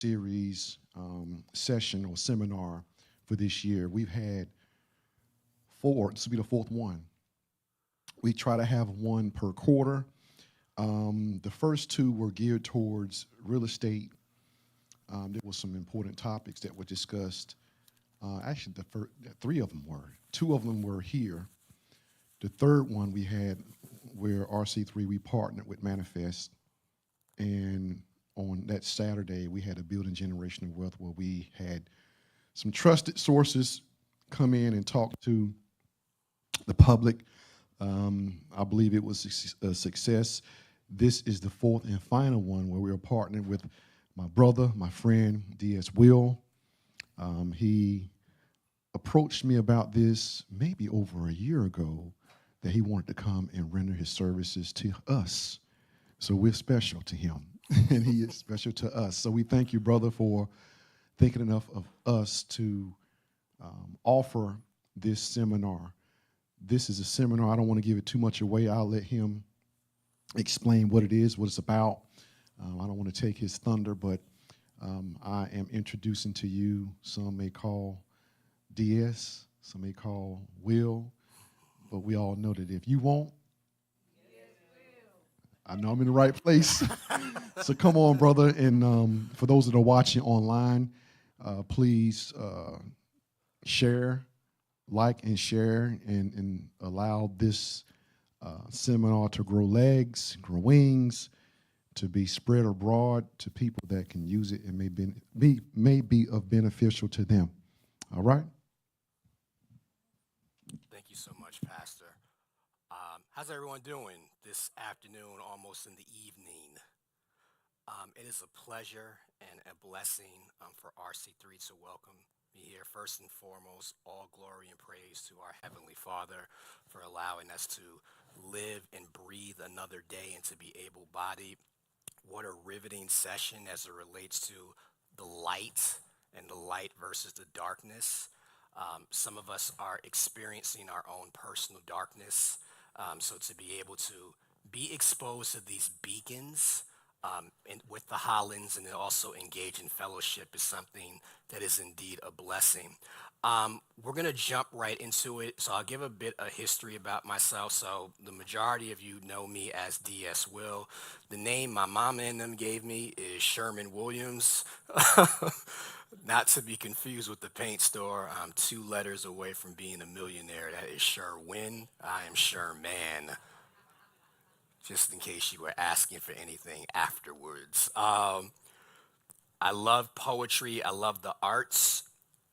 series session or seminar for this year. We've had four, this will be the fourth one. We try to have one per quarter. The first two were geared towards real estate. There were some important topics that were discussed. Actually, three of them were. Two of them were here. The third one we had where RC3, we partnered with Manifest. And on that Saturday, we had a Building Generational Wealth where we had some trusted sources come in and talk to the public. I believe it was a success. This is the fourth and final one where we are partnering with my brother, my friend, D.S. Will. He approached me about this maybe over a year ago that he wanted to come and render his services to us. So we're special to him, and he is special to us. So we thank you, brother, for thinking enough of us to offer this seminar. This is a seminar. I don't want to give it too much away. I'll let him explain what it is, what it's about. I don't want to take his thunder, but I am introducing to you, some may call DS, some may call Will, but we all know that if you won't, I know I'm in the right place. So come on, brother. And for those that are watching online, please share, like, and share, and allow this seminar to grow legs, grow wings, to be spread abroad to people that can use it and may be of beneficial to them. All right? Thank you so much, Pastor. How's everyone doing this afternoon, almost in the evening? It is a pleasure and a blessing for RC3 to welcome me here. First and foremost, all glory and praise to our Heavenly Father for allowing us to live and breathe another day and to be able-bodied. What a riveting session as it relates to the light and the light versus the darkness. Some of us are experiencing our own personal darkness. So to be able to be exposed to these beacons and with the Hollands and then also engage in fellowship is something that is indeed a blessing. We're going to jump right into it. So I'll give a bit of history about myself. So the majority of you know me as D.S. Will. The name my mama and them gave me is Sherman Williams. Not to be confused with the paint store. I'm 2 letters away from being a millionaire. That is Sherwin. I am Sherman. Just in case you were asking for anything afterwards. I love poetry. I love the arts.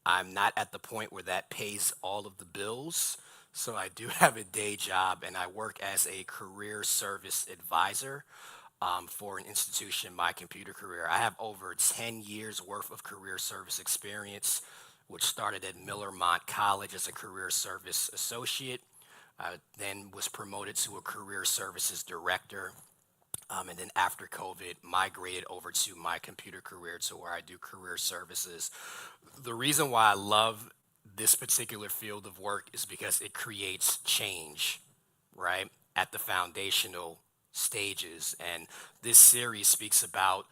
I'm not at the point where that pays all of the bills. So I do have a day job, and I work as a career service advisor for an institution, My Computer Career. I have over 10 years worth of career service experience, which started at Millermont College as a career service associate. I then was promoted to a career services director. And then after COVID, migrated over to My Computer Career to where I do career services. The reason why I love this particular field of work is because it creates change, right, at the foundational stages. And this series speaks about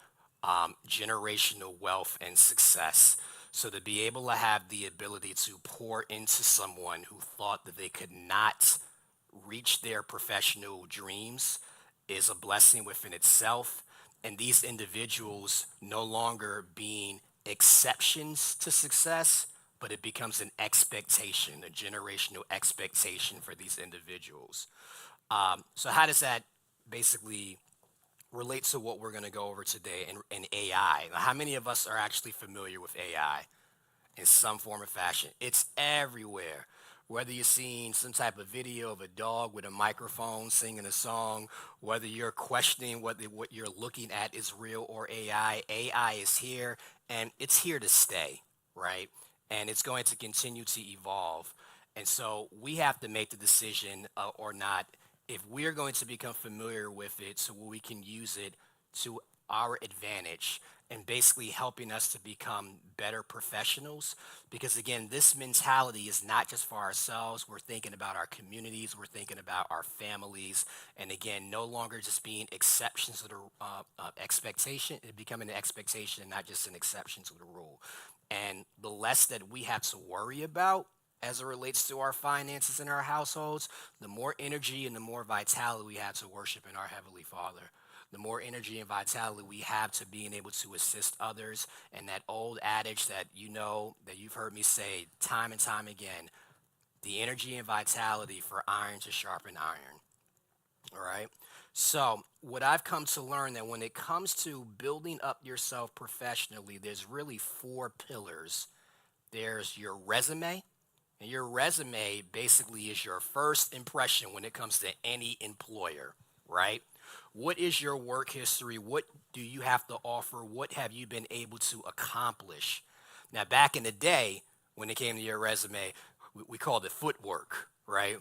generational wealth and success. So to be able to have the ability to pour into someone who thought that they could not reach their professional dreams is a blessing within itself. And these individuals no longer being exceptions to success, but it becomes an expectation, a generational expectation for these individuals. So how does that basically relate to what we're going to go over today in AI? Now, how many of us are actually familiar with AI in some form or fashion? It's everywhere. Whether you're seeing some type of video of a dog with a microphone singing a song, whether you're questioning whether what you're looking at is real or AI, AI is here and it's here to stay, right? And it's going to continue to evolve. And so we have to make the decision or not if we're going to become familiar with it so we can use it to our advantage and basically helping us to become better professionals. Because again, this mentality is not just for ourselves. We're thinking about our communities, we're thinking about our families, and again, no longer just being exceptions to the expectation, it becoming an expectation and not just an exception to the rule. And the less that we have to worry about as it relates to our finances in our households, the more energy and the more vitality we have to worship in our Heavenly Father. The more energy and vitality we have to being able to assist others. And that old adage that you know, that you've heard me say time and time again, the energy and vitality for iron to sharpen iron. All right. So, what I've come to learn that when it comes to building up yourself professionally, there's really four pillars. There's your resume, and your resume basically is your first impression when it comes to any employer, right? What is your work history? What do you have to offer? What have you been able to accomplish? Now, back in the day, when it came to your resume, we called it footwork, right?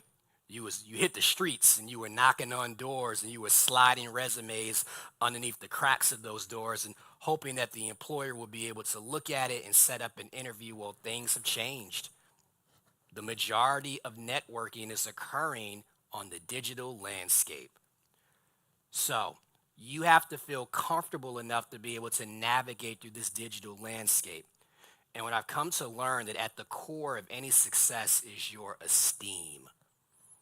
You hit the streets and you were knocking on doors and you were sliding resumes underneath the cracks of those doors and hoping that the employer will be able to look at it and set up an interview. Well, things have changed. The majority of networking is occurring on the digital landscape. So you have to feel comfortable enough to be able to navigate through this digital landscape. And what I've come to learn that at the core of any success is your esteem.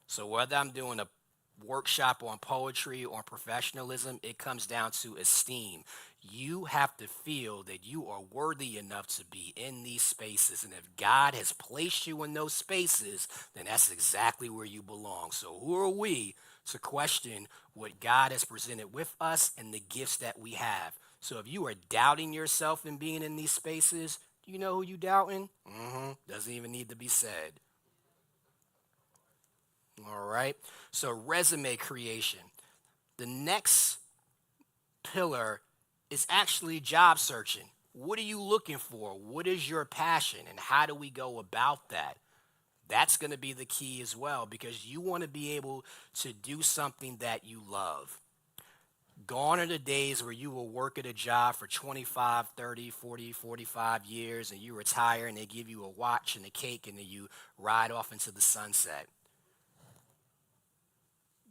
So whether I'm doing a workshop on poetry or professionalism, it comes down to esteem. You have to feel that you are worthy enough to be in these spaces. And if God has placed you in those spaces, then that's exactly where you belong. So who are we to question what God has presented with us and the gifts that we have? So if you are doubting yourself in being in these spaces, do you know who you doubting? Doesn't even need to be said. All right. So resume creation. The next pillar is actually job searching. What are you looking for? What is your passion? And how do we go about that? That's going to be the key as well because you want to be able to do something that you love. Gone are the days where you will work at a job for 25, 30, 40, 45 years and you retire and they give you a watch and a cake and then you ride off into the sunset.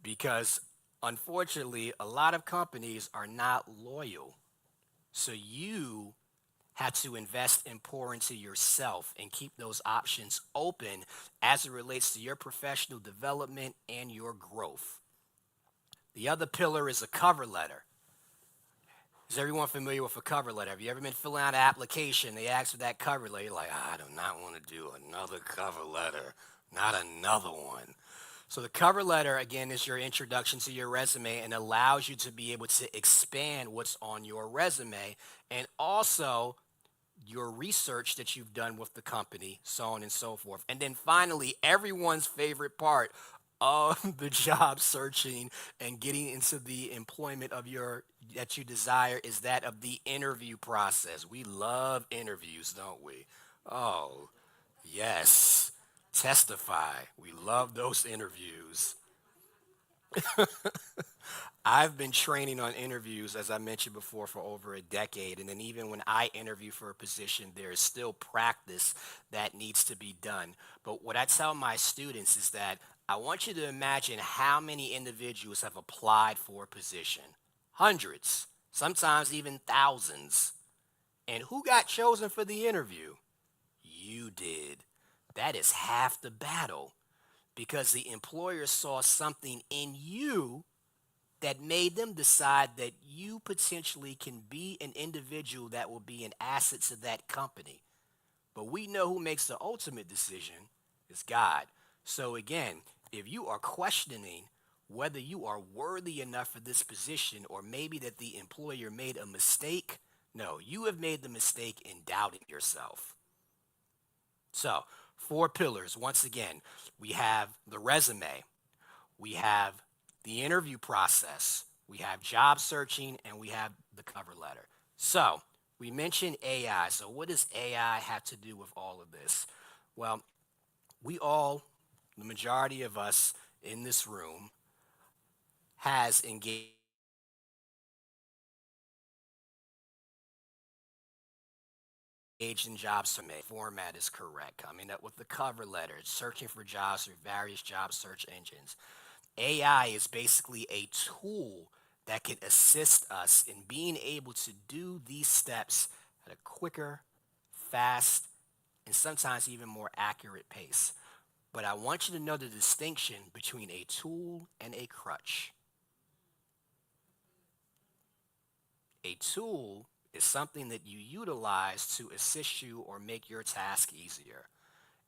Because unfortunately, a lot of companies are not loyal. So you have to invest and pour into yourself and keep those options open as it relates to your professional development and your growth. The other pillar is a cover letter. Is everyone familiar with a cover letter? Have you ever been filling out an application? They ask for that cover letter. You're like, I do not want to do another cover letter, not another one. So the cover letter, again, is your introduction to your resume and allows you to be able to expand what's on your resume and also your research that you've done with the company, so on and so forth. And then finally, everyone's favorite part of the job searching and getting into the employment of your that you desire is that of the interview process. We love interviews, don't we? Oh, yes. Testify. We love those interviews. I've been training on interviews, as I mentioned before, for over a decade. And then even when I interview for a position, there is still practice that needs to be done. But what I tell my students is that I want you to imagine how many individuals have applied for a position. Hundreds, sometimes even thousands. And who got chosen for the interview? You did. That is half the battle because the employer saw something in you that made them decide that you potentially can be an individual that will be an asset to that company. But we know who makes the ultimate decision is God. So again, if you are questioning whether you are worthy enough for this position or maybe that the employer made a mistake, no, you have made the mistake in doubting yourself. So, four pillars. Once again, we have the resume, we have the interview process, we have job searching, and we have the cover letter. So, we mentioned AI. So, what does AI have to do with all of this? Well, we all, the majority of us in this room, has engaged in job submit format is correct, coming up with the cover letter, searching for jobs through various job search engines. AI is basically a tool that can assist us in being able to do these steps at a quicker, fast, and sometimes even more accurate pace. But I want you to know the distinction between a tool and a crutch. A tool is something that you utilize to assist you or make your task easier.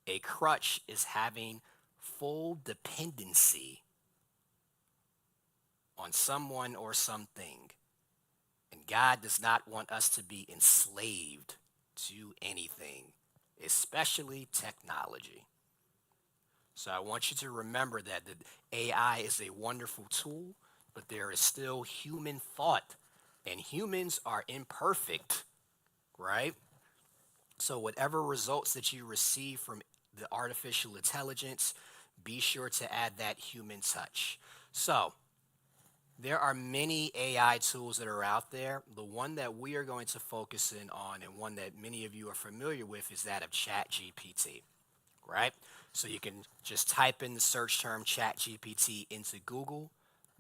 A crutch is having full dependency on someone or something. And God does not want us to be enslaved to anything, especially technology. So I want you to remember that AI is a wonderful tool, but there is still human thought, and humans are imperfect, right? So whatever results that you receive from the artificial intelligence, be sure to add that human touch. So there are many AI tools that are out there. The one that we are going to focus in on, and one that many of you are familiar with, is that of ChatGPT, right? So you can just type in the search term ChatGPT into Google.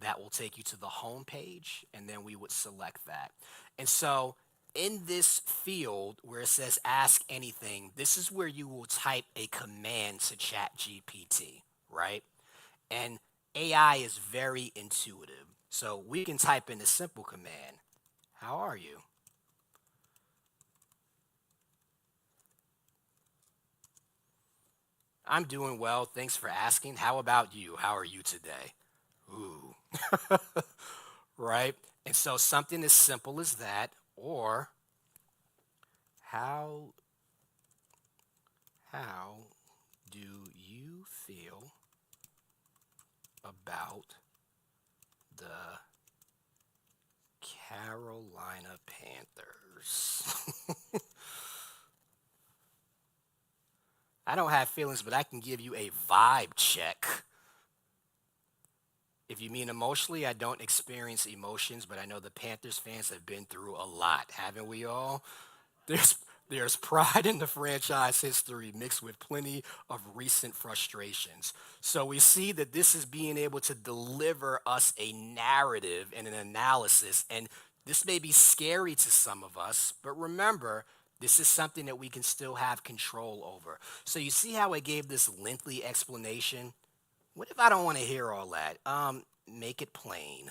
That will take you to the home page, and then we would select that. And so in this field where it says ask anything, this is where you will type a command to ChatGPT, right? And AI is very intuitive. So we can type in a simple command. How are you? I'm doing well. Thanks for asking. How about you? How are you today? Ooh, right? And so something as simple as that, or how how do you feel about the Carolina Panthers? I don't have feelings, but I can give you a vibe check. If you mean emotionally, I don't experience emotions, but I know the Panthers fans have been through a lot, haven't we all? There's there's pride in the franchise history mixed with plenty of recent frustrations. So we see that this is being able to deliver us a narrative and an analysis, and this may be scary to some of us, but remember, this is something that we can still have control over. So you see how I gave this lengthy explanation? What if I don't want to hear all that? Make it plain.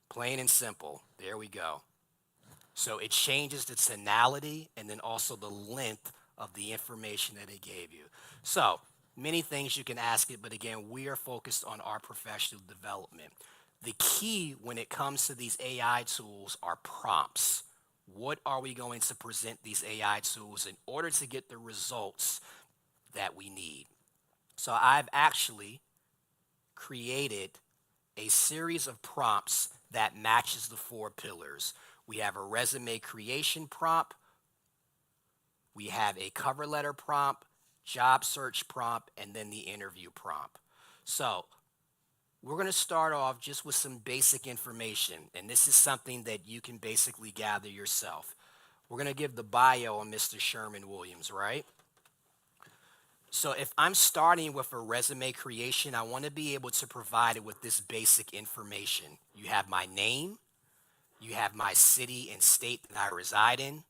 Plain and simple. There we go. So it changes the tonality and then also the length of the information that it gave you. So many things you can ask it, but again, we are focused on our professional development. The key when it comes to these AI tools are prompts. What are we going to present these AI tools in order to get the results that we need? So I've actually created a series of prompts that matches the four pillars. We have a resume creation prompt, we have a cover letter prompt, job search prompt, and then the interview prompt. So we're going to start off just with some basic information, and this is something that you can basically gather yourself. We're going to give the bio on Mr. Sherman Williams, right? So if I'm starting with a resume creation, I want to be able to provide it with this basic information. You have my name, you have my city and state that I reside in,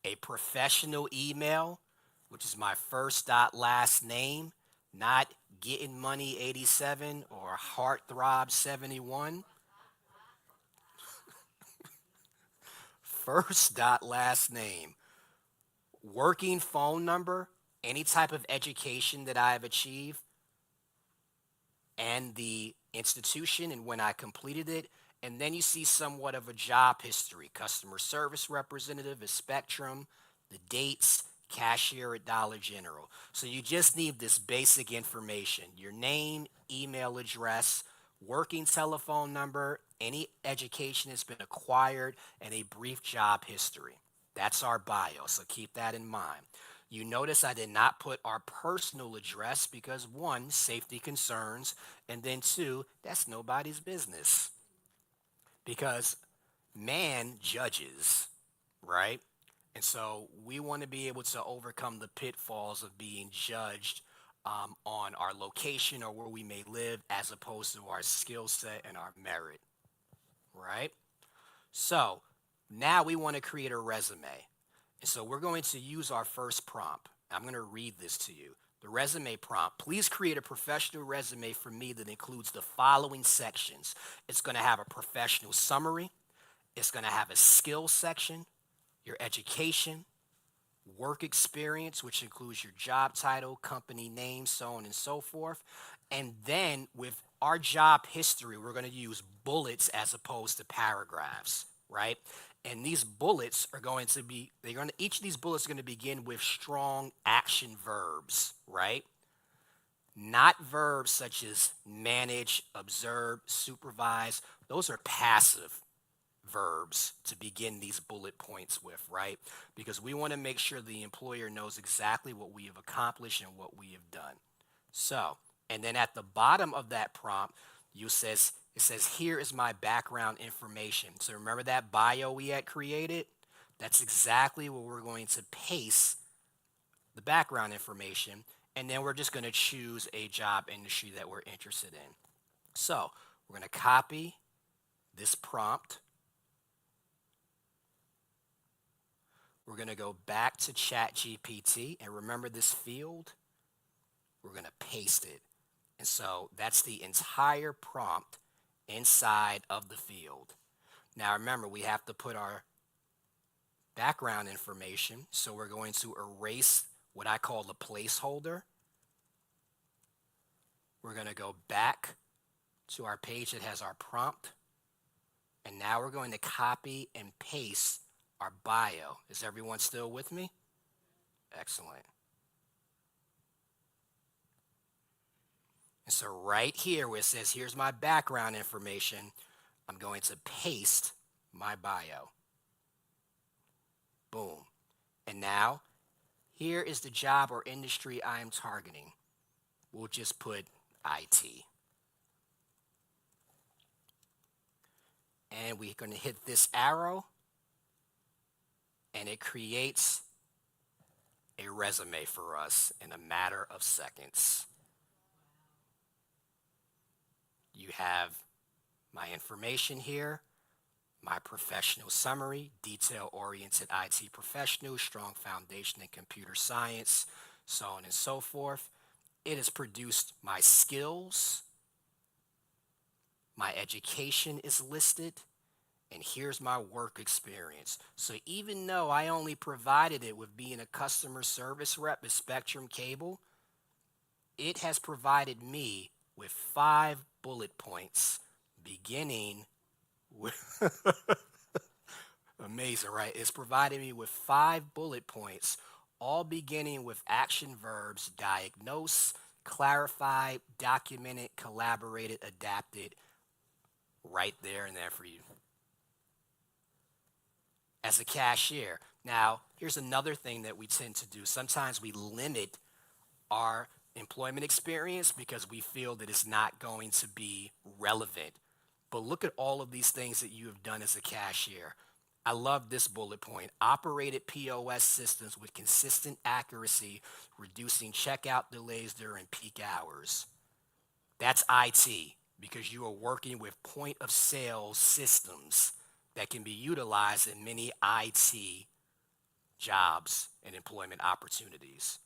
a professional email, which is my first dot last name, not getting money 87 or heartthrob 71. First dot last name, working phone number, any type of education that I have achieved, and the institution and when I completed it. And then you see somewhat of a job history, customer service representative at Spectrum, the dates, cashier at Dollar General. So you just need this basic information, your name, email address, working telephone number, any education that's been acquired, and a brief job history. That's our bio, so keep that in mind. You notice I did not put our personal address because one, safety concerns, and then two, that's nobody's business because man judges. right? And so we want to be able to overcome the pitfalls of being judged on our location or where we may live as opposed to our skill set and our merit, right? So now we want to create a resume. And so we're going to use our first prompt. I'm going to read this to you. The resume prompt. Please create a professional resume for me that includes the following sections. It's going to have a professional summary. It's going to have a skills section, your education, work experience, which includes your job title, company name, so on and so forth. And then with our job history, we're going to use bullets as opposed to paragraphs, right? And these bullets are going to be, each of these bullets are going to begin with strong action verbs, right? Not verbs such as manage, observe, supervise. Those are passive verbs to begin these bullet points with, right? Because we want to make sure the employer knows exactly what we have accomplished and what we have done. So, and then at the bottom of that prompt, it says, here is my background information. So remember that bio we had created? That's exactly where we're going to paste the background information. And then we're just going to choose a job industry that we're interested in. So we're going to copy this prompt. We're going to go back to ChatGPT, and remember this field? We're going to paste it. And so that's the entire prompt inside of the field. Now remember, we have to put our background information, so we're going to erase what I call the placeholder. We're going to go back to our page that has our prompt, and now we're going to copy and paste our bio. Is everyone still with me? Excellent. And so right here where it says, here's my background information, I'm going to paste my bio. Boom. And now, here is the job or industry I am targeting. We'll just put IT. And we're going to hit this arrow, and it creates a resume for us in a matter of seconds. You have my information here, my professional summary, detail-oriented IT professional, strong foundation in computer science, so on and so forth. It has produced my skills, my education is listed, and here's my work experience. So even though I only provided it with being a customer service rep at Spectrum Cable, it has provided me with 5 bullet points beginning with amazing, right? It's provided me with 5 bullet points, all beginning with action verbs: diagnose, clarify, documented, collaborated, adapted, right there and there for you. As a cashier. Now, here's another thing that we tend to do. Sometimes we limit our employment experience because we feel that it's not going to be relevant. But look at all of these things that you have done as a cashier. I love this bullet point. Operated POS systems with consistent accuracy, reducing checkout delays during peak hours. That's IT, because you are working with point of sale systems that can be utilized in many IT jobs and employment opportunities.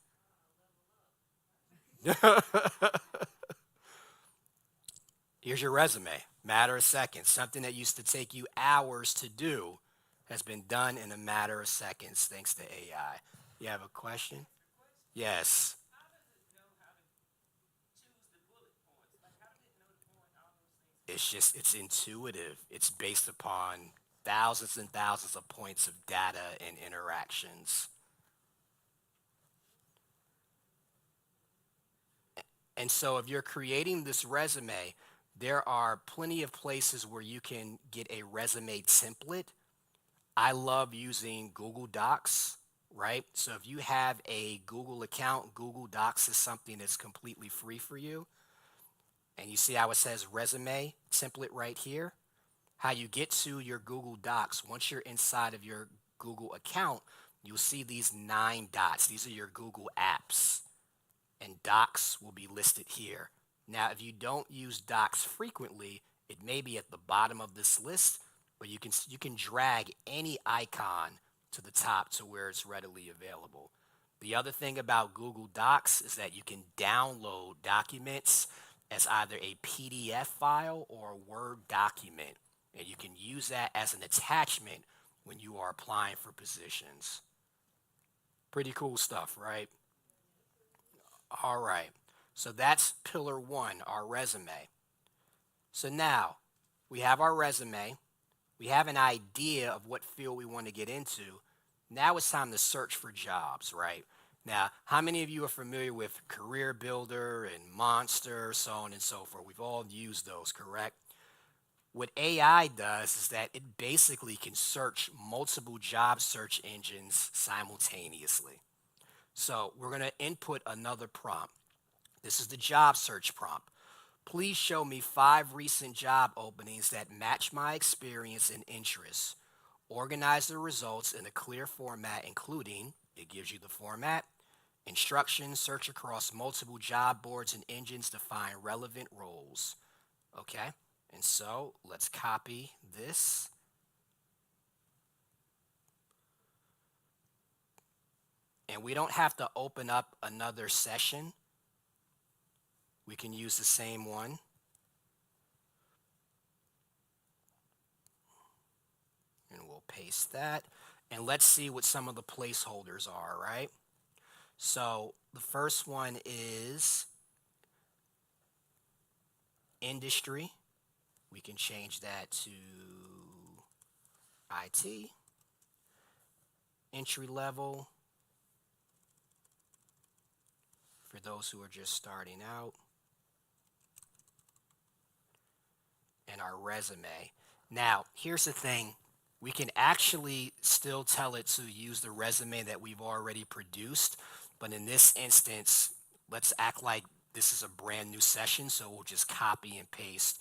Here's your resume. Matter of seconds. Something that used to take you hours to do has been done in a matter of seconds thanks to AI. You have a question? Yes. It's intuitive. It's based upon thousands and thousands of points of data and interactions. And so if you're creating this resume, there are plenty of places where you can get a resume template. I love using Google Docs, right? So if you have a Google account, Google Docs is something that's completely free for you. And you see how it says resume template right here? How you get to your Google Docs, once you're inside of your Google account, you'll see these 9 dots. These are your Google apps, and Docs will be listed here. Now, if you don't use Docs frequently, it may be at the bottom of this list, but you can drag any icon to the top to where it's readily available. The other thing about Google Docs is that you can download documents as either a PDF file or a Word document, and you can use that as an attachment when you are applying for positions. Pretty cool stuff, right? All right. So that's pillar one, our resume. So now we have our resume. We have an idea of what field we want to get into. Now it's time to search for jobs, right? Now, how many of you are familiar with Career Builder and Monster, so on and so forth? We've all used those, correct? What AI does is that it basically can search multiple job search engines simultaneously. So we're going to input another prompt. This is the job search prompt. Please show me 5 recent job openings that match my experience and interests. Organize the results in a clear format, including, it gives you the format, instructions, search across multiple job boards and engines to find relevant roles. Okay, and so let's copy this. And we don't have to open up another session. We can use the same one. And we'll paste that. And let's see what some of the placeholders are, right? So the first one is industry. We can change that to IT. Entry level. For those who are just starting out. And our resume. Now, here's the thing. We can actually still tell it to use the resume that we've already produced, but in this instance, let's act like this is a brand new session, so we'll just copy and paste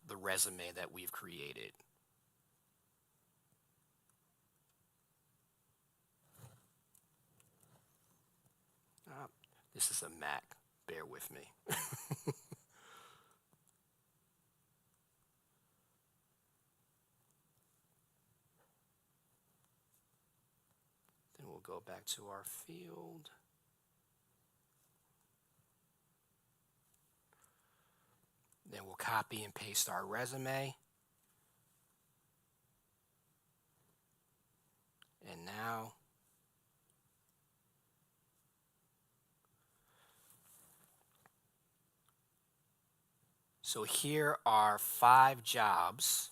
the resume that we've created. This is a Mac, bear with me. Then we'll go back to our field. Then we'll copy and paste our resume. And now, so here are 5 jobs,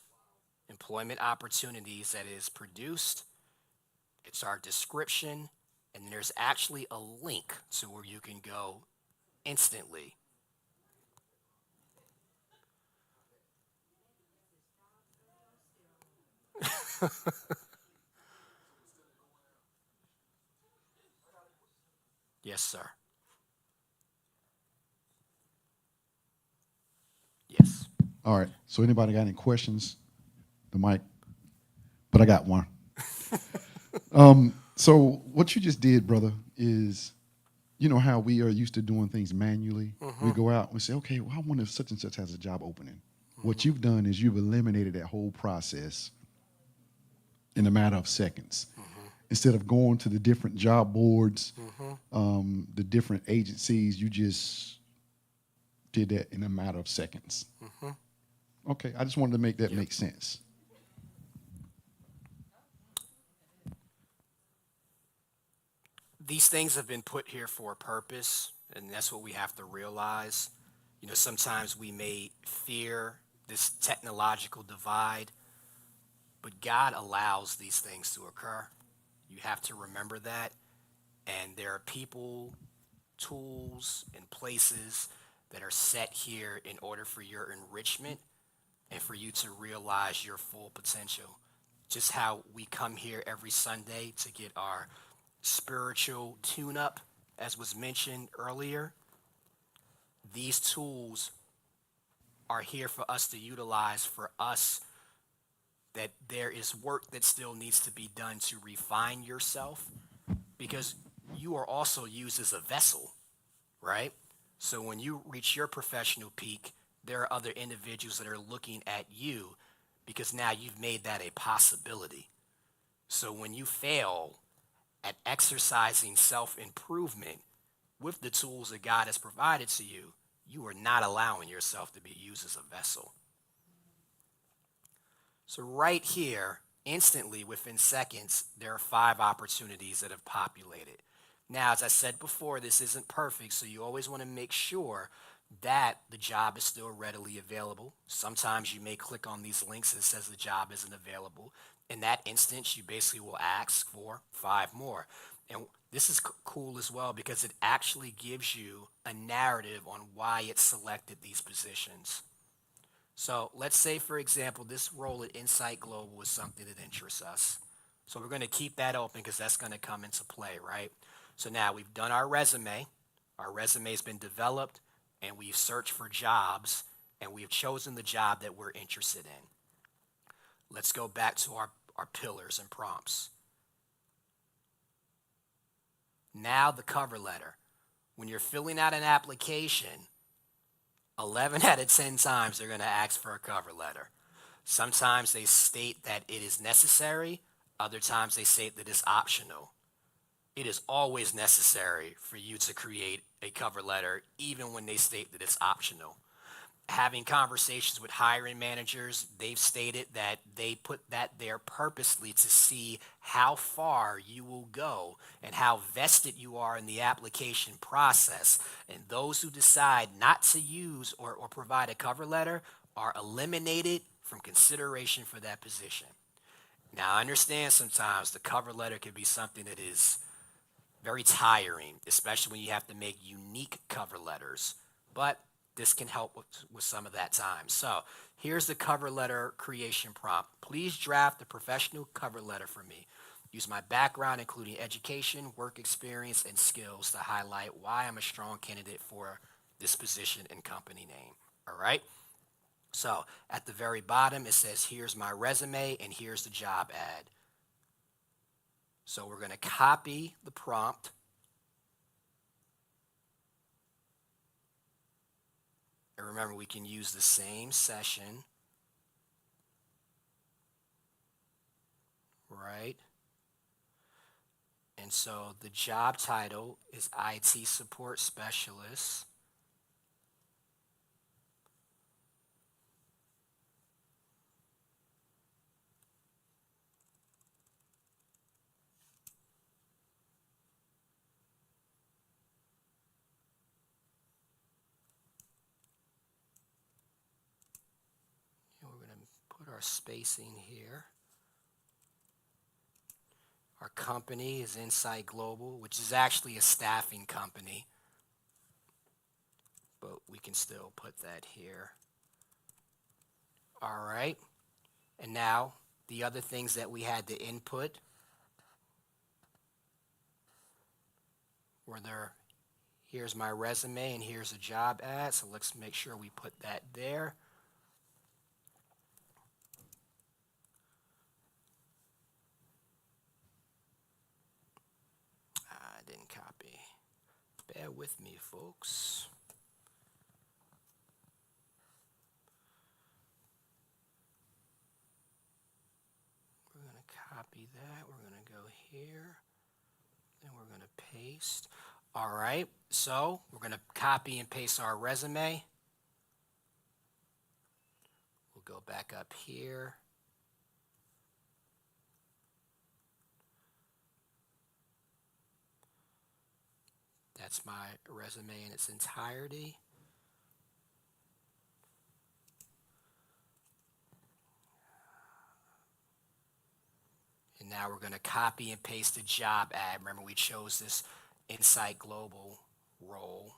employment opportunities that is produced. It's our description, and there's actually a link to where you can go instantly. Yes, sir. Yes. All right. So anybody got any questions? The mic. But I got one. So what you just did, brother, is you know how we are used to doing things manually. We go out and we say, okay, well, I wonder if such and such has a job opening. What you've done is you've eliminated that whole process in a matter of seconds. Instead of going to the different job boards, the different agencies, you just did that in a matter of seconds. Okay, I just wanted to make that make sense. These things have been put here for a purpose, and that's what we have to realize. You know, sometimes we may fear this technological divide, but God allows these things to occur. You have to remember that. And there are people, tools, and places that are set here in order for your enrichment and for you to realize your full potential. Just how we come here every Sunday to get our spiritual tune up, as was mentioned earlier, these tools are here for us to utilize, for us that there is work that still needs to be done to refine yourself because you are also used as a vessel, right? So when you reach your professional peak, there are other individuals that are looking at you because now you've made that a possibility. So when you fail at exercising self improvement with the tools that God has provided to you, you are not allowing yourself to be used as a vessel. So, right here, instantly within seconds, there are 5 opportunities that have populated. Now, as I said before, this isn't perfect, so you always want to make sure that the job is still readily available. Sometimes you may click on these links that says the job isn't available. In that instance, you basically will ask for 5 more. And this is cool as well because it actually gives you a narrative on why it selected these positions. So let's say, for example, this role at Insight Global is something that interests us. So we're going to keep that open because that's going to come into play, right? So now we've done our resume. Our resume has been developed, and we've searched for jobs, and we've chosen the job that we're interested in. Let's go back to our pillars and prompts. Now the cover letter. When you're filling out an application, 11 out of 10 times they're going to ask for a cover letter. Sometimes they state that it is necessary, other times they state that it's optional. It is always necessary for you to create a cover letter, even when they state that it's optional. Having conversations with hiring managers, they've stated that they put that there purposely to see how far you will go and how vested you are in the application process. And those who decide not to use or provide a cover letter are eliminated from consideration for that position. Now, I understand sometimes the cover letter can be something that is very tiring, especially when you have to make unique cover letters. But this can help with some of that time. So here's the cover letter creation prompt. Please draft a professional cover letter for me. Use my background, including education, work experience, and skills to highlight why I'm a strong candidate for this position and company name. All right? So at the very bottom, it says, here's my resume and here's the job ad. So we're going to copy the prompt. And remember, we can use the same session, right? And so the job title is IT Support Specialist. And we're going to put our spacing here. Our company is Insight Global, which is actually a staffing company, but we can still put that here. All right. And now the other things that we had to input were there. Here's my resume and here's a job ad. So let's make sure we put that there. I didn't copy. Bear with me, folks. We're going to copy that. We're going to go here. And we're going to paste. All right. So we're going to copy and paste our resume. We'll go back up here. That's my resume in its entirety. And now we're going to copy and paste the job ad. Remember, we chose this Insight Global role.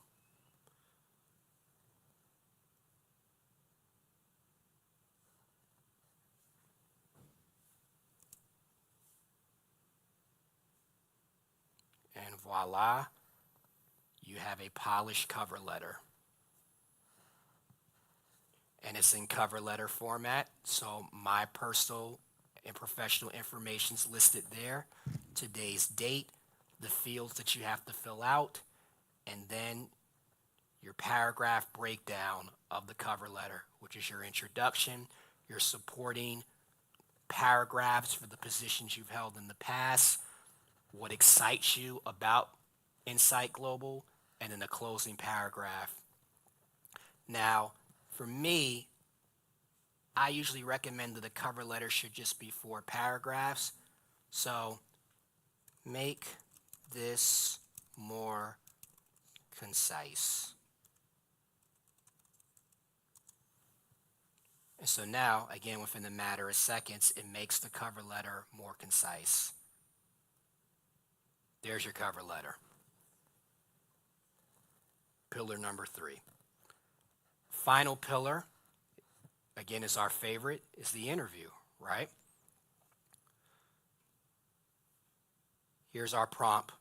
And voila, you have a polished cover letter. And it's in cover letter format. So my personal and professional information is listed there, today's date, the fields that you have to fill out, and then your paragraph breakdown of the cover letter, which is your introduction, your supporting paragraphs for the positions you've held in the past, what excites you about Insight Global, and then the closing paragraph. Now, for me, I usually recommend that the cover letter should just be 4 paragraphs. So make this more concise. And so now, again, within the matter of seconds, it makes the cover letter more concise. There's your cover letter. Pillar number 3. Final pillar, again, is our favorite, is the interview, right? Here's our prompt.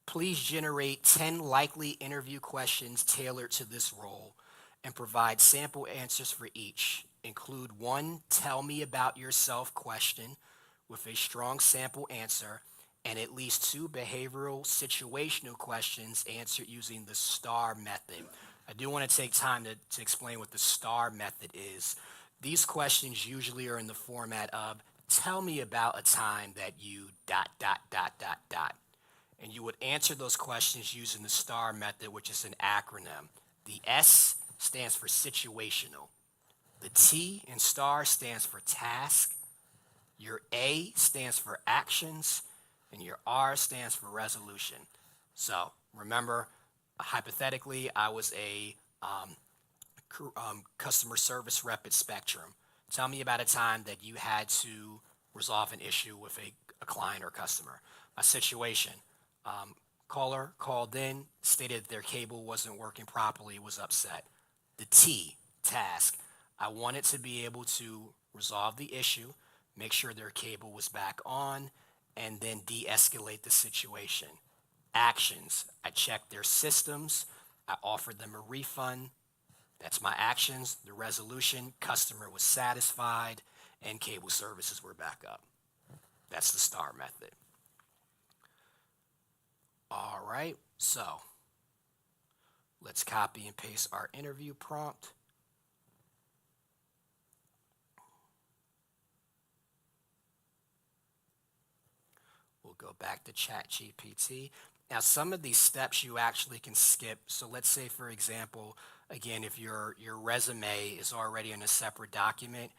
Please generate 10 likely interview questions tailored to this role and provide sample answers for each. Include 1 tell me about yourself question with a strong sample answer and at least 2 behavioral situational questions answered using the STAR method. I do want to take time to explain what the STAR method is. These questions usually are in the format of tell me about a time that you ... And you would answer those questions using the STAR method, which is an acronym. The S stands for situational. The T in STAR stands for task. Your A stands for actions. And your R stands for resolution. So remember, hypothetically, I was a customer service rep at Spectrum. Tell me about a time that you had to resolve an issue with a client or customer. A situation. Caller called in, stated that their cable wasn't working properly, was upset. The T, task. I wanted to be able to resolve the issue, make sure their cable was back on, and then de-escalate the situation. Actions. I checked their systems. I offered them a refund. That's my actions. The resolution, customer was satisfied, and cable services were back up. That's the STAR method. All right, so let's copy and paste our interview prompt. We'll go back to ChatGPT. Now, some of these steps you actually can skip. So let's say, for example, again, if your resume is already in a separate document,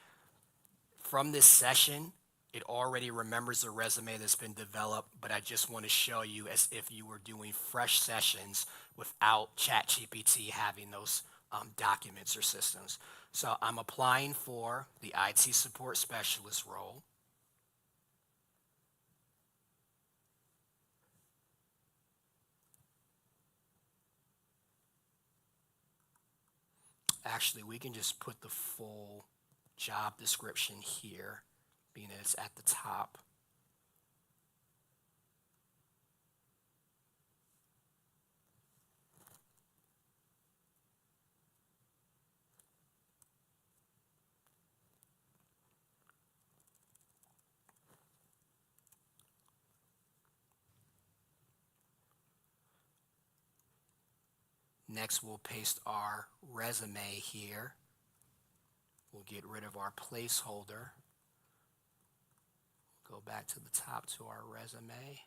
from this session, it already remembers the resume that's been developed, but I just want to show you as if you were doing fresh sessions without ChatGPT having those documents or systems. So I'm applying for the IT support specialist role. Actually, we can just put the full job description here, being that it's at the top. Next, we'll paste our resume here. We'll get rid of our placeholder. Go back to the top to our resume.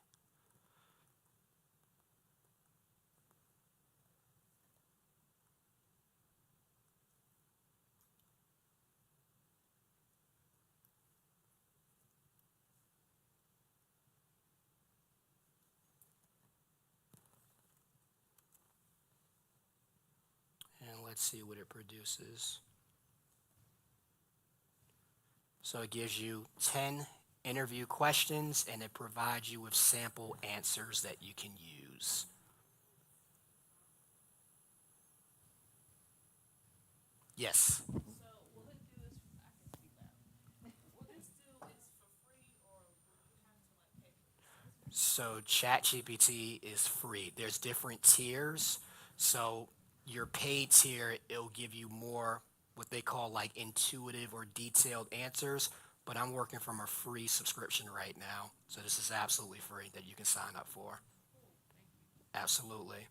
And let's see what it produces. So it gives you 10 interview questions, and it provides you with sample answers that you can use. Yes. So will it do this? I can speak loud. Will this do this for free, or will you have to like pay for this? So ChatGPT is free. There's different tiers. So your paid tier, it'll give you more what they call like intuitive or detailed answers. but I'm working from a free subscription right now. So this is absolutely free that you can sign up for. Absolutely.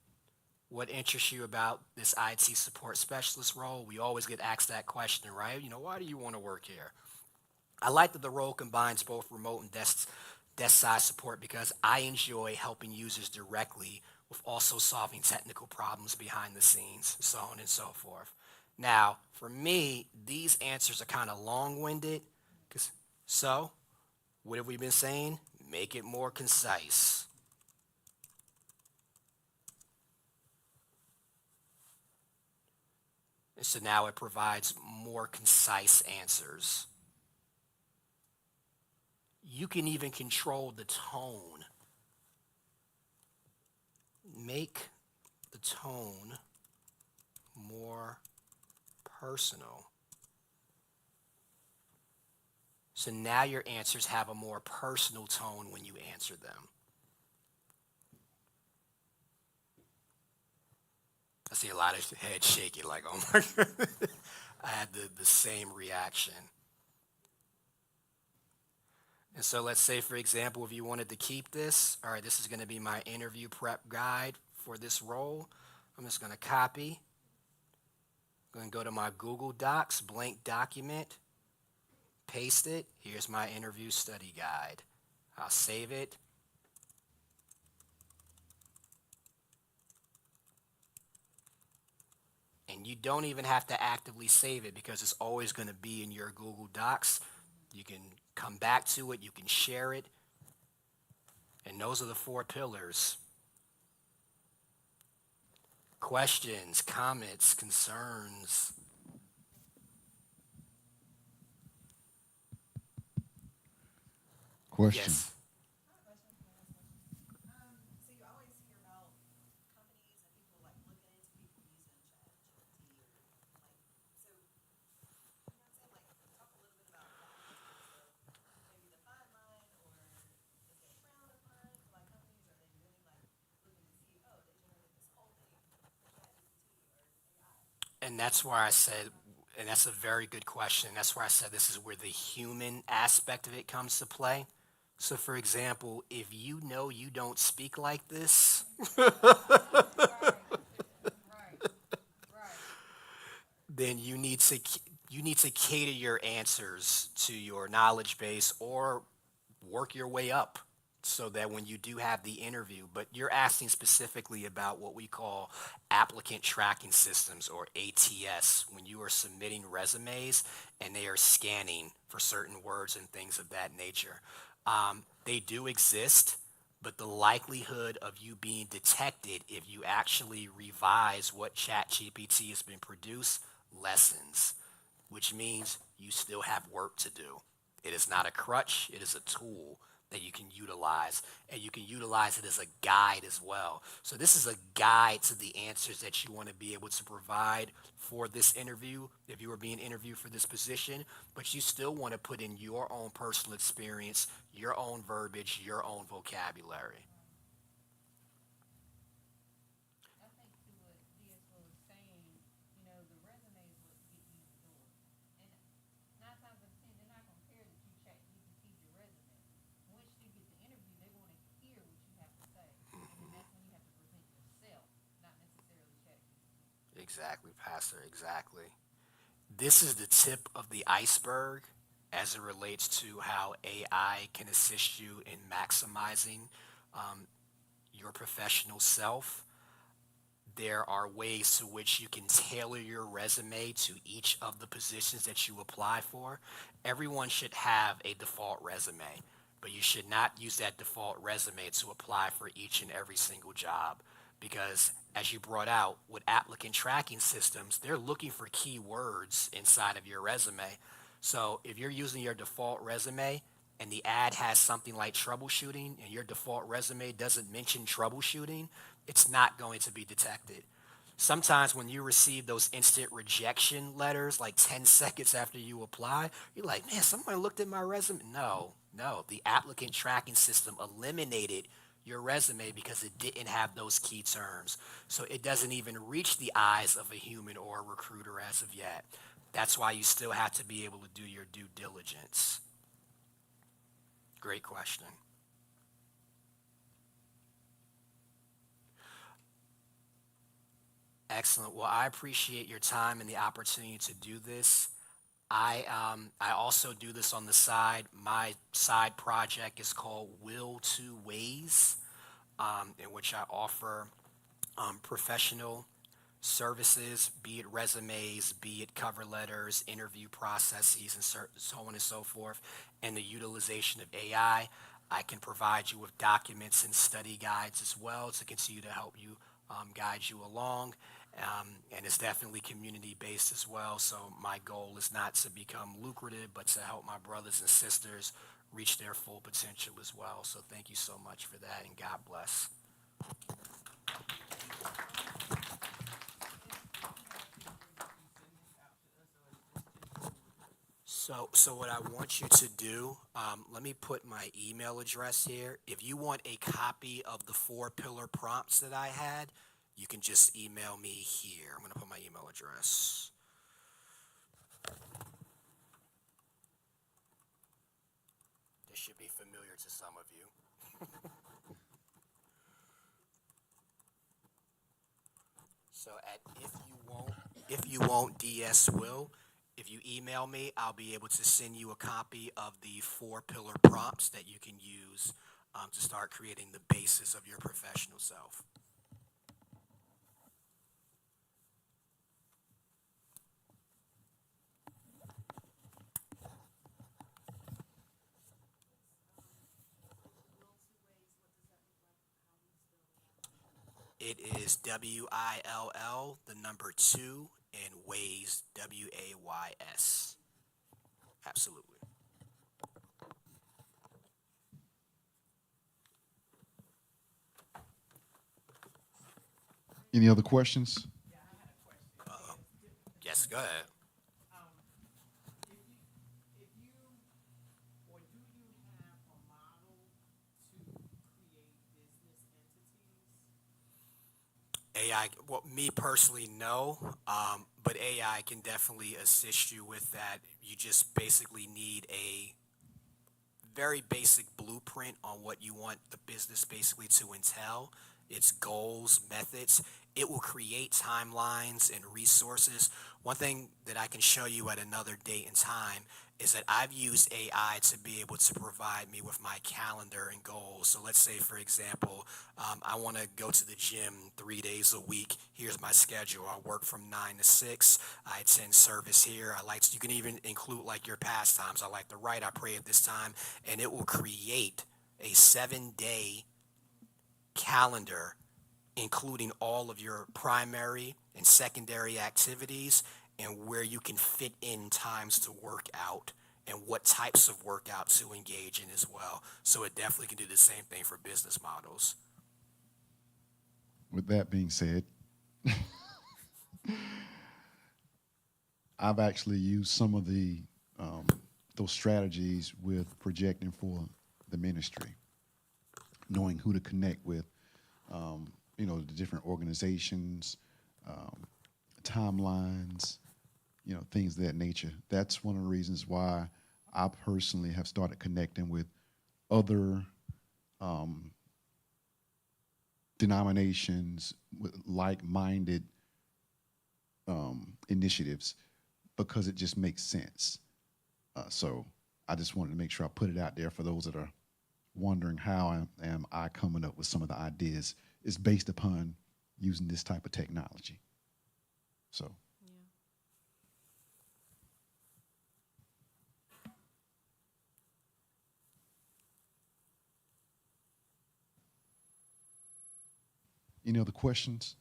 What interests you about this IT support specialist role? We always get asked that question, right? Why do you want to work here? I like that the role combines both remote and desk side support because I enjoy helping users directly with also solving technical problems behind the scenes, so on and so forth. Now, for me, these answers are kind of long-winded. 'cause- So, what have we been saying? Make it more concise. And so now it provides more concise answers. You can even control the tone. Make the tone more personal. So now your answers have a more personal tone when you answer them. I see a lot of heads shaking like, oh my God. I had the same reaction. And so let's say, for example, if you wanted to keep this, all right, this is going to be my interview prep guide for this role. I'm just going to copy. I'm going to go to my Google Docs, blank document, paste it. Here's my interview study guide. I'll save it. And you don't even have to actively save it because it's always going to be in your Google Docs. You can come back to it, you can share it. And those are the 4 pillars. Questions, comments, concerns. Question. Yes. So you always hear about companies and people like looking into people using ChatGPT or like so you know what I'm saying? Like talk a little bit about that in terms of maybe the fine line or is it frowned upon for like companies? Are they really like looking to see, oh, they generated this whole thing for ChatGPT or AI? And that's why I said, and that's a very good question. That's why I said this is where the human aspect of it comes to play. So, for example, if you know you don't speak like this, then you need to cater your answers to your knowledge base or work your way up so that when you do have the interview, but you're asking specifically about what we call applicant tracking systems or ATS when you are submitting resumes and they are scanning for certain words and things of that nature. They do exist, but the likelihood of you being detected if you actually revise what ChatGPT has been produced lessens, which means you still have work to do. It is not a crutch, it is a tool that you can utilize, and you can utilize it as a guide as well. So this is a guide to the answers that you want to be able to provide for this interview if you are being interviewed for this position, but you still want to put in your own personal experience, your own verbiage, your own vocabulary. I think to what DSO is saying, the resume is what get you the door. And 9 times out of 10, they're not gonna care that you chat GPT your resume. Once you get the interview, they wanna hear what you have to say. And then that's when you have to present yourself, not necessarily chat GPT. Exactly, Pastor, exactly. This is the tip of the iceberg as it relates to how AI can assist you in maximizing um, your professional self. There are ways to which you can tailor your resume to each of the positions that you apply for. Everyone should have a default resume, but you should not use that default resume to apply for each and every single job because as you brought out with applicant tracking systems, they're looking for keywords inside of your resume. So if you're using your default resume and the ad has something like troubleshooting and your default resume doesn't mention troubleshooting, it's not going to be detected. Sometimes when you receive those instant rejection letters like 10 seconds after you apply, you're like, man, someone looked at my resume. No, no, the applicant tracking system eliminated your resume because it didn't have those key terms. So it doesn't even reach the eyes of a human or a recruiter as of yet. That's why you still have to be able to do your due diligence. Great question. Excellent. Well, I appreciate your time and the opportunity to do this. I also do this on the side. My side project is called Will Two Ways, in which I offer professional services, be it resumes, be it cover letters, interview processes, and so on and so forth, and the utilization of AI. I can provide you with documents and study guides as well to continue to help you guide you along. And it's definitely community based as well. So my goal is not to become lucrative, but to help my brothers and sisters reach their full potential as well. So thank you so much for that, and God bless. So what I want you to do, let me put my email address here. If you want a copy of the four pillar prompts that I had, you can just email me here. I'm going to put my email address. This should be familiar to some of you. So at if you won't DS Will, if you email me, I'll be able to send you a copy of the four pillar prompts that you can use to start creating the basis of your professional self. It is WILL, the number two, and Ways, WAYS. Absolutely. Any other questions? Yes, go ahead. If you, or do you have a model to create business entities? AI, well, me personally, no, but AI can definitely assist you with that. You just basically need a very basic blueprint on what you want the business basically to entail, its goals, methods. It will create timelines and resources. One thing that I can show you at another date and time is that I've used AI to be able to provide me with my calendar and goals. So let's say, for example, I want to go to the gym 3 days a week. Here's my schedule. I work from 9 to 6. I attend service here. You can even include like your pastimes. I like to write. I pray at this time, and it will create a 7-day calendar, including all of your primary and secondary activities and where you can fit in times to work out and what types of workouts to engage in as well. So it definitely can do the same thing for business models. With that being said, I've actually used some of the those strategies with projecting for the ministry, knowing who to connect with, the different organizations, timelines, things of that nature. That's one of the reasons why I personally have started connecting with other denominations with like-minded initiatives, because it just makes sense. So I just wanted to make sure I put it out there for those that are wondering how am I coming up with some of the ideas. It's based upon using this type of technology. So. Any other questions?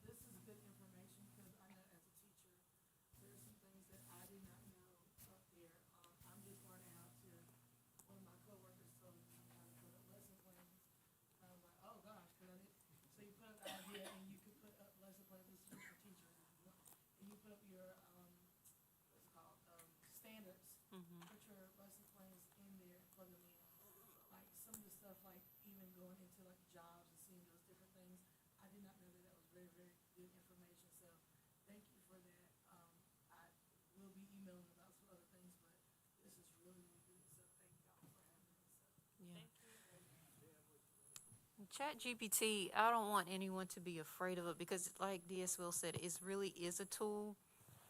This is good information because I know as a teacher, there are some things that I did not know up there. I'm just learning how to, one of my coworkers told me how to put up lesson plans. I was like, oh gosh, because I did, so you put up the idea and you could put up lesson plans, this is for teachers if you want. And you put up your, what's it called, standards. Put your lesson plans in there, plug them in. Like some of the stuff, like even going into like jobs and seeing those different things. I did not know that that was very, very good information. So thank you for that. I will be emailing about some other things, but this is Chat GPT, I don't want anyone to be afraid of it because, like DS Will said, it really is a tool.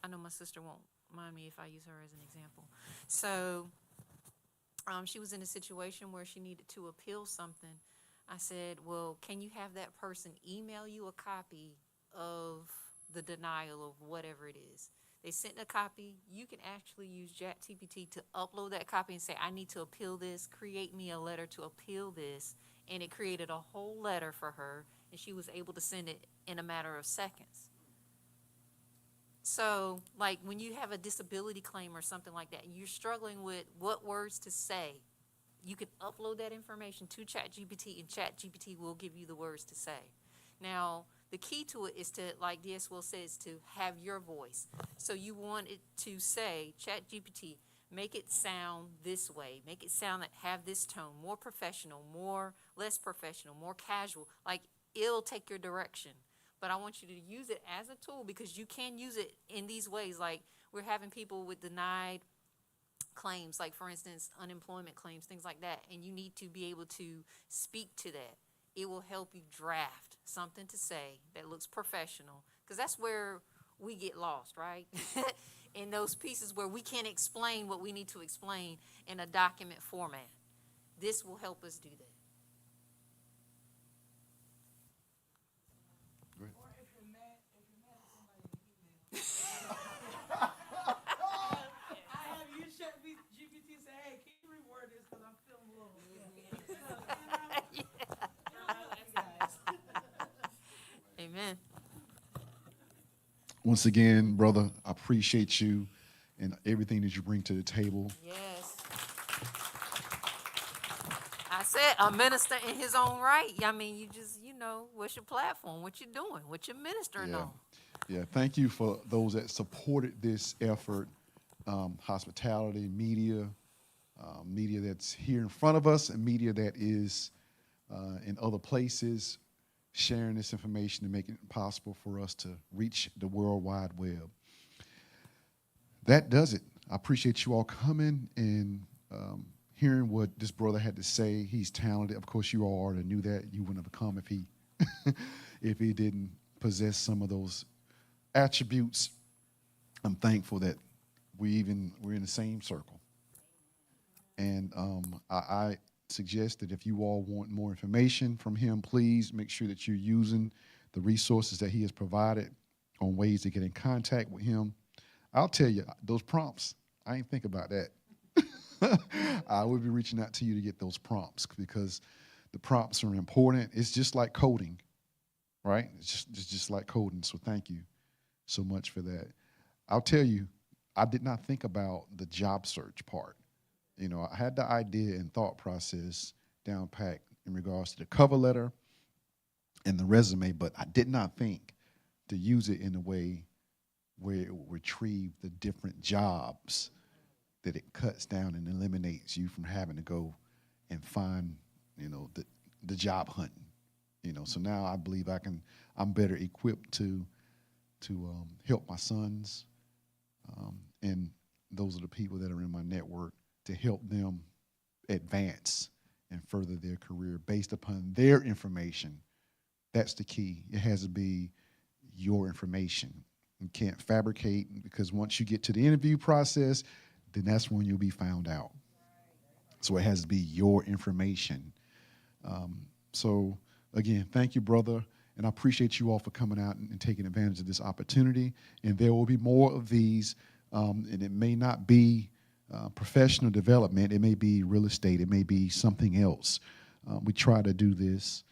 I know my sister won't mind me if I use her as an example. So, she was in a situation where she needed to appeal something. I said, well, can you have that person email you a copy of the denial of whatever it is? They sent a copy. You can actually use ChatGPT to upload that copy and say, I need to appeal this, create me a letter to appeal this. And it created a whole letter for her, and she was able to send it in a matter of seconds. So, like, when you have a disability claim or something like that, and you're struggling with what words to say, you can upload that information to ChatGPT, and ChatGPT will give you the words to say. Now, the key to it is to, like DS Will says, to have your voice. So you want it to say, ChatGPT, make it sound this way, make it sound that have this tone, more professional, more less professional, more casual. Like, it'll take your direction. But I want you to use it as a tool because you can use it in these ways. Like, we're having people with denied claims, like, for instance, unemployment claims, things like that, and you need to be able to speak to that. It will help you draft something to say that looks professional, because that's where we get lost, right? In those pieces where we can't explain what we need to explain in a document format. This will help us do that. Or if you're mad at somebody in email. I have you check GPT say, hey, can you reword this because I'm feeling a little. Amen. Once again, brother, I appreciate you and everything that you bring to the table. Yes. I said a minister in his own right. I mean, you just, what's your platform? What you doing? What you ministering Yeah. on? Yeah, thank you for those that supported this effort, hospitality, media that's here in front of us, and media that is in other places, sharing this information and making it possible for us to reach the World Wide Web. That does it. I appreciate you all coming and hearing what this brother had to say. He's talented. Of course, you all already knew that. You wouldn't have come if he if he didn't possess some of those attributes. I'm thankful that we're in the same circle. And I suggest that if you all want more information from him, please make sure that you're using the resources that he has provided on ways to get in contact with him. I'll tell you, those prompts, I ain't think about that. I will be reaching out to you to get those prompts because the prompts are important. It's just like coding, right? It's just like coding. So thank you so much for that. I'll tell you, I did not think about the job search part. I had the idea and thought process down packed in regards to the cover letter and the resume, but I did not think to use it in a way where it will retrieve the different jobs that it cuts down and eliminates you from having to go and find, the job hunting. So now I believe I'm better equipped to help my sons, and those are the people that are in my network, to help them advance and further their career based upon their information. That's the key. It has to be your information. You can't fabricate, because once you get to the interview process, then that's when you'll be found out. So it has to be your information. So again, thank you, brother. And I appreciate you all for coming out and taking advantage of this opportunity. And there will be more of these, and it may not be professional development. It may be real estate. It may be something else. We try to do this.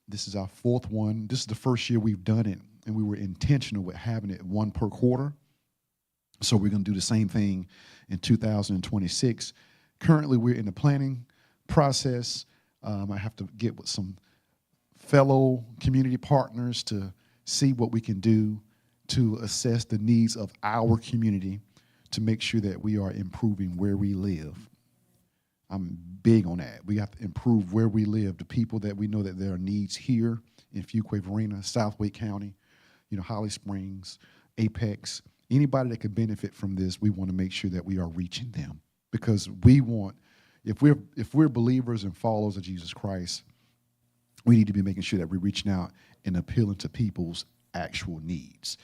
This is our fourth one. This is the first year we've done it, and we were intentional with having it one per quarter. So we're going to do the same thing in 2026. Currently, we're in the planning process. I have to get with some fellow community partners to see what we can do to assess the needs of our community, to make sure that we are improving where we live. I'm big on that. We have to improve where we live. The people that we know that there are needs here in Fuquay-Varina, South Wake County, Holly Springs, Apex, anybody that could benefit from this, we want to make sure that we are reaching them, because we want, if we're believers and followers of Jesus Christ, we need to be making sure that we're reaching out and appealing to people's actual needs.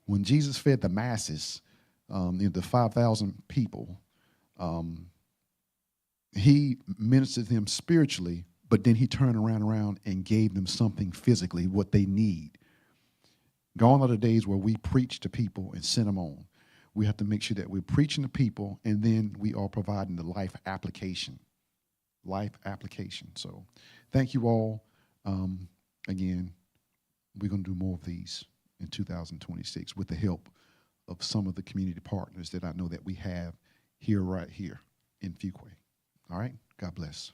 When Jesus fed the masses, the 5,000 people, he ministered to them spiritually, but then he turned around and gave them something physically, what they need. Gone are the days where we preach to people and send them on. We have to make sure that we're preaching to people, and then we are providing the life application. Life application. So thank you all. Again, we're going to do more of these in 2026 with the help of some of the community partners that I know that we have right here in Fuquay. All right? God bless.